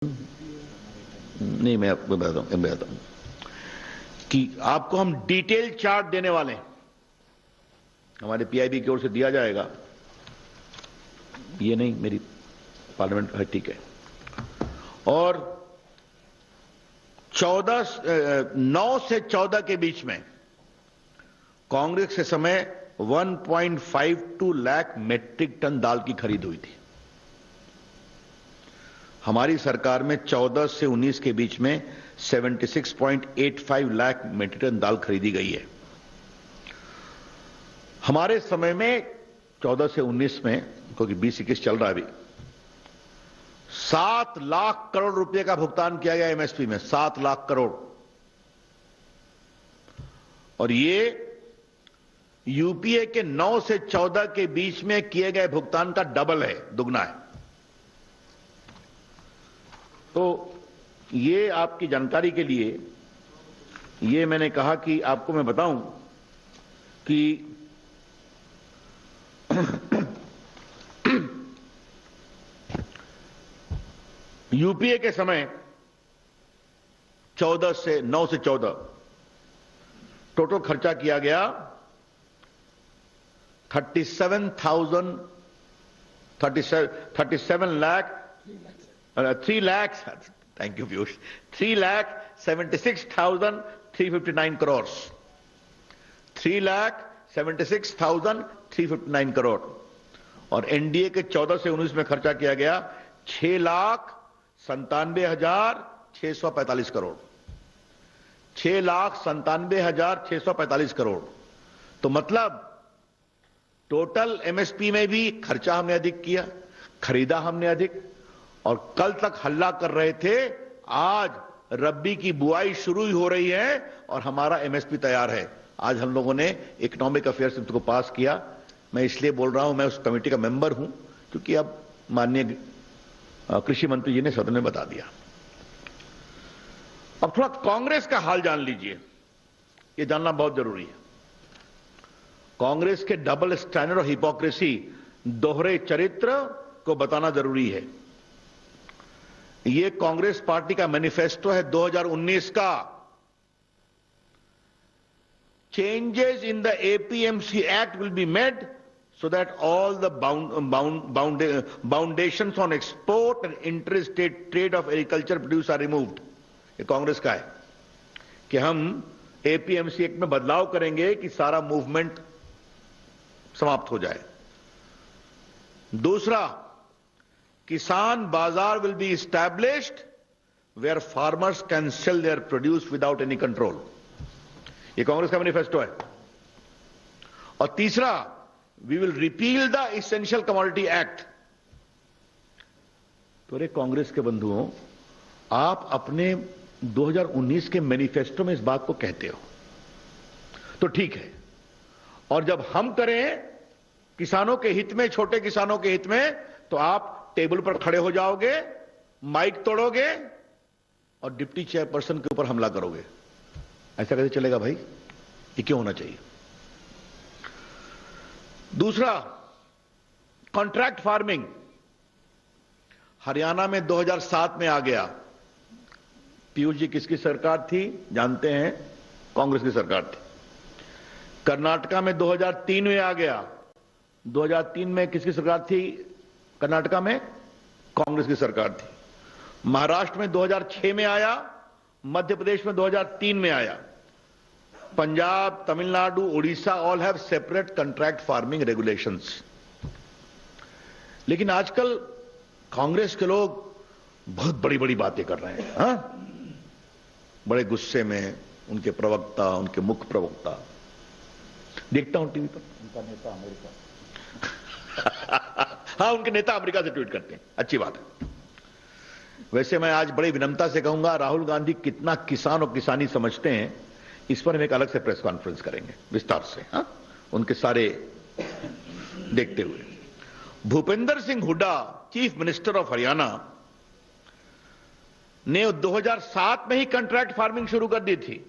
नहीं, मैं आपको बताता हूं कि आपको हम डिटेल चार्ट देने वाले हैं, हमारे पीआईबी की ओर से दिया जाएगा। ये नहीं, मेरी पार्लियामेंट है, ठीक है। और 9 से 14 के बीच में कांग्रेस के समय 1.52 लाख मेट्रिक टन दाल की खरीद हुई थी। हमारी सरकार में 14 से 19 के बीच में 76.85 लाख मेट्रिक टन दाल खरीदी गई है। हमारे समय में 14 से 19 में, क्योंकि 20-21 चल रहा है अभी, 7 लाख करोड़ रुपए का भुगतान किया गया एमएसपी में, 7 लाख करोड़। और ये यूपीए के 9 से 14 के बीच में किए गए भुगतान का डबल है, दुगना है। तो ये आपकी जानकारी के लिए ये मैंने कहा कि आपको मैं बताऊं कि यूपीए के समय 9 से 14 टोटल खर्चा किया गया 3 लाख, थैंक यू पीयूष, 3,76,359 करोड़, 3,76,359 करोड़। और एनडीए के 14 से 19 में खर्चा किया गया 6,97,645 करोड़, 6,97,645 करोड़। तो मतलब टोटल एमएसपी में भी खर्चा हमने अधिक किया, खरीदा हमने अधिक। और कल तक हल्ला कर रहे थे, आज रब्बी की बुआई शुरू ही हो रही है और हमारा एमएसपी तैयार है। आज हम लोगों ने इकोनॉमिक अफेयर्स को पास किया। मैं इसलिए बोल रहा हूं, मैं उस कमेटी का मेंबर हूं, क्योंकि अब माननीय कृषि मंत्री जी ने सदन में बता दिया। अब थोड़ा कांग्रेस का हाल जान लीजिए, यह जानना बहुत जरूरी है। कांग्रेस के डबल स्टैंडर्ड और हिपोक्रेसी, दोहरे चरित्र को बताना जरूरी है। यह कांग्रेस पार्टी का मैनिफेस्टो है 2019 का। Changes in the APMC act will be made so that all the foundations on export and interstate trade of agriculture produce are removed। ये कांग्रेस का है कि हम एपीएमसी एक्ट में बदलाव करेंगे कि सारा मूवमेंट समाप्त हो जाए। दूसरा, किसान बाजार will be established where farmers can sell their produce without any control. ये कांग्रेस का मैनिफेस्टो है। और तीसरा, we will repeal the essential commodity act. तो रे कांग्रेस के बंधुओं, आप अपने 2019 के मैनिफेस्टो में इस बात को कहते हो तो ठीक है, और जब हम करें किसानों के हित में, छोटे किसानों के हित में, तो आप टेबल पर खड़े हो जाओगे, माइक तोड़ोगे और डिप्टी चेयरपर्सन के ऊपर हमला करोगे। ऐसा कैसे चलेगा भाई? ये क्यों होना चाहिए? दूसरा, कॉन्ट्रैक्ट फार्मिंग हरियाणा में 2007 में आ गया। पीयूष जी, किसकी सरकार थी जानते हैं? कांग्रेस की सरकार थी। कर्नाटका में 2003 में आ गया। 2003 में किसकी सरकार थी? कर्नाटका में कांग्रेस की सरकार थी। महाराष्ट्र में 2006 में आया, मध्य प्रदेश में 2003 में आया। Punjab, Tamil Nadu, Orissa all have separate contract farming regulations. लेकिन आजकल कांग्रेस के लोग बहुत बड़ी बड़ी बातें कर रहे हैं। हाँ? बड़े गुस्से में उनके प्रवक्ता, उनके मुख्य प्रवक्ता, देखता हूं टीवी पर, उनका नेता अमेरिका हाँ, उनके नेता अमेरिका से ट्वीट करते हैं, अच्छी बात है। वैसे मैं आज बड़ी विनम्रता से कहूंगा, राहुल गांधी कितना किसान और किसानी समझते हैं, इस पर हम एक अलग से प्रेस कॉन्फ्रेंस करेंगे विस्तार से। हाँ? उनके सारे देखते हुए। Bhupendra Singh Hooda, chief minister of Haryana, ने 2007 में ही कॉन्ट्रैक्ट फार्मिंग शुरू कर दी थी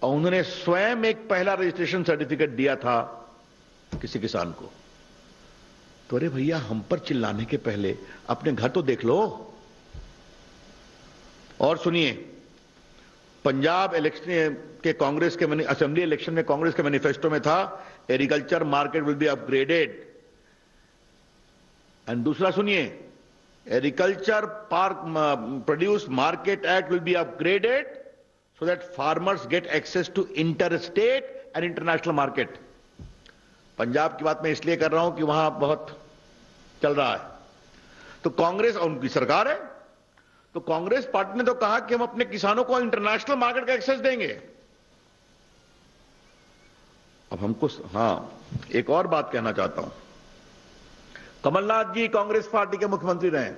और उन्होंने स्वयं एक पहला रजिस्ट्रेशन सर्टिफिकेट दिया था किसी किसान को। तो अरे भैया, हम पर चिल्लाने के पहले अपने घर तो देख लो। और सुनिए, पंजाब इलेक्शन के कांग्रेस के असेंबली इलेक्शन में कांग्रेस के मैनिफेस्टो में था, agriculture market will be upgraded. And दूसरा सुनिए, agriculture produce market act will be upgraded so that farmers get access to interstate and international market। Punjab की बात मैं इसलिए कर रहा हूं कि वहां बहुत चल रहा है। तो कांग्रेस और उनकी सरकार है, तो कांग्रेस पार्टी ने तो कहा कि हम अपने किसानों को इंटरनेशनल मार्केट का एक्सेस देंगे। अब हमको एक और बात कहना चाहता हूं। कमलनाथ जी कांग्रेस पार्टी के मुख्यमंत्री रहे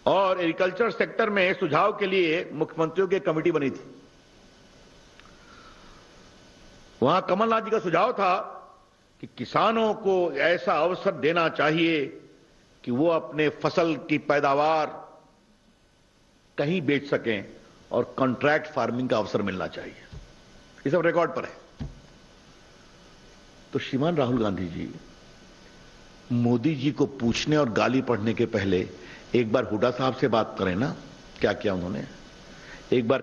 और एग्रीकल्चर सेक्टर में सुझाव के लिए मुख्यमंत्रियों की कमेटी बनी थी। वहां कमलनाथ जी का सुझाव था कि किसानों को ऐसा अवसर देना चाहिए कि वो अपने फसल की पैदावार कहीं बेच सकें और कॉन्ट्रैक्ट फार्मिंग का अवसर मिलना चाहिए। ये सब रिकॉर्ड पर है। तो श्रीमान राहुल गांधी जी मोदी जी को पूछने और गाली पढ़ने के पहले एक बार हुड्डा साहब से बात करें ना, क्या किया उन्होंने। एक बार